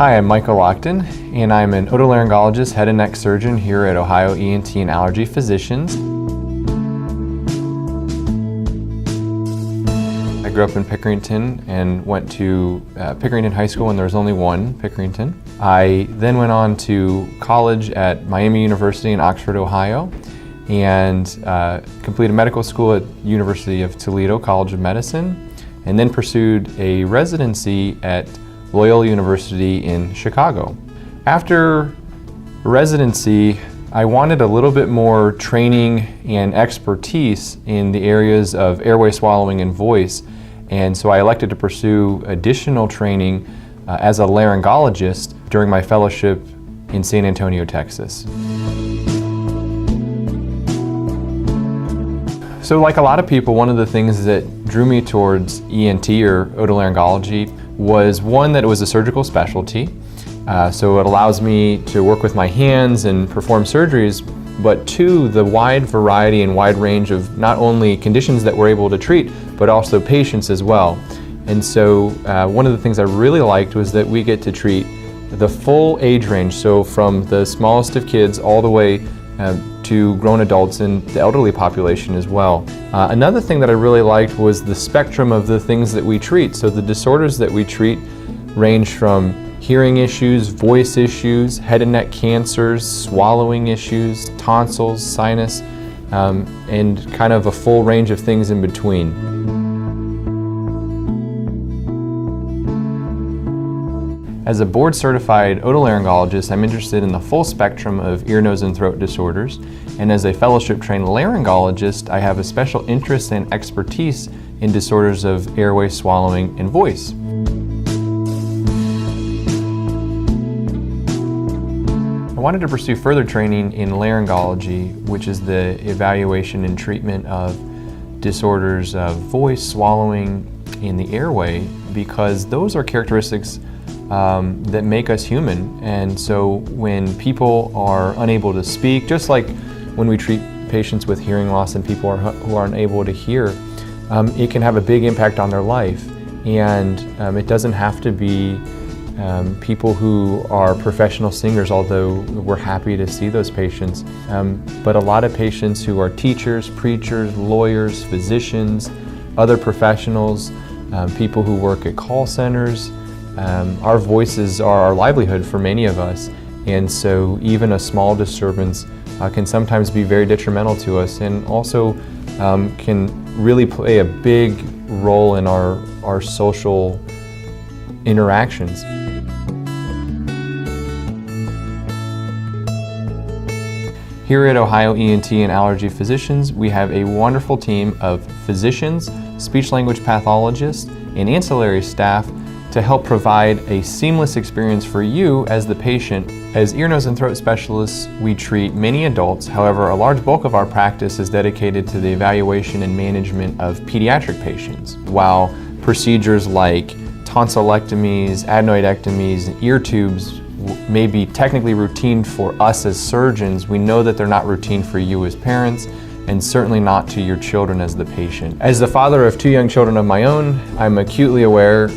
Hi, I'm Michael Loochtan, and I'm an otolaryngologist, head and neck surgeon here at Ohio ENT and Allergy Physicians. I grew up in Pickerington and went to Pickerington High School when there was only one Pickerington. I then went on to college at Miami University in Oxford, Ohio, and completed medical school at University of Toledo College of Medicine, and then pursued a residency at Loyola University in Chicago. After residency, I wanted a little bit more training and expertise in the areas of airway, swallowing, and voice, and so I elected to pursue additional training as a laryngologist during my fellowship in San Antonio, Texas. So like a lot of people, one of the things that drew me towards ENT or otolaryngology was one, that it was a surgical specialty. So it allows me to work with my hands and perform surgeries, but two, the wide variety and wide range of not only conditions that we're able to treat, but also patients as well. And so one of the things I really liked was that we get to treat the full age range, so from the smallest of kids all the way to grown adults and the elderly population as well. Another thing that I really liked was the spectrum of the things that we treat. So the disorders that we treat range from hearing issues, voice issues, head and neck cancers, swallowing issues, tonsils, sinus, and kind of a full range of things in between. As a board-certified otolaryngologist, I'm interested in the full spectrum of ear, nose, and throat disorders. And as a fellowship-trained laryngologist, I have a special interest and expertise in disorders of airway, swallowing, and voice. I wanted to pursue further training in laryngology, which is the evaluation and treatment of disorders of voice, swallowing, and the airway, because those are characteristics that make us human. And so when people are unable to speak, just like when we treat patients with hearing loss and people who are unable to hear, it can have a big impact on their life. And it doesn't have to be people who are professional singers, although we're happy to see those patients. But a lot of patients who are teachers, preachers, lawyers, physicians, other professionals, people who work at call centers. Our voices are our livelihood for many of us, and so even a small disturbance can sometimes be very detrimental to us, and also can really play a big role in our social interactions. Here at Ohio ENT and Allergy Physicians, we have a wonderful team of physicians, speech-language pathologists, and ancillary staff to help provide a seamless experience for you as the patient. As ear, nose, and throat specialists, we treat many adults. However, a large bulk of our practice is dedicated to the evaluation and management of pediatric patients. While procedures like tonsillectomies, adenoidectomies, and ear tubes may be technically routine for us as surgeons, we know that they're not routine for you as parents, and certainly not to your children as the patient. As the father of two young children of my own, I'm acutely aware,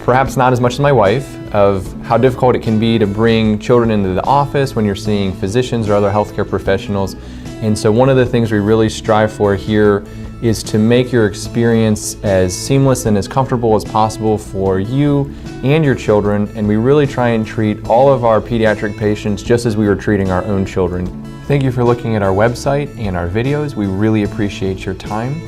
perhaps not as much as my wife, of how difficult it can be to bring children into the office when you're seeing physicians or other healthcare professionals. And so one of the things we really strive for here is to make your experience as seamless and as comfortable as possible for you and your children. And we really try and treat all of our pediatric patients just as we were treating our own children. Thank you for looking at our website and our videos. We really appreciate your time.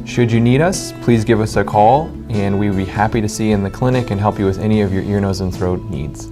Should you need us, please give us a call, and we would be happy to see you in the clinic and help you with any of your ear, nose, and throat needs.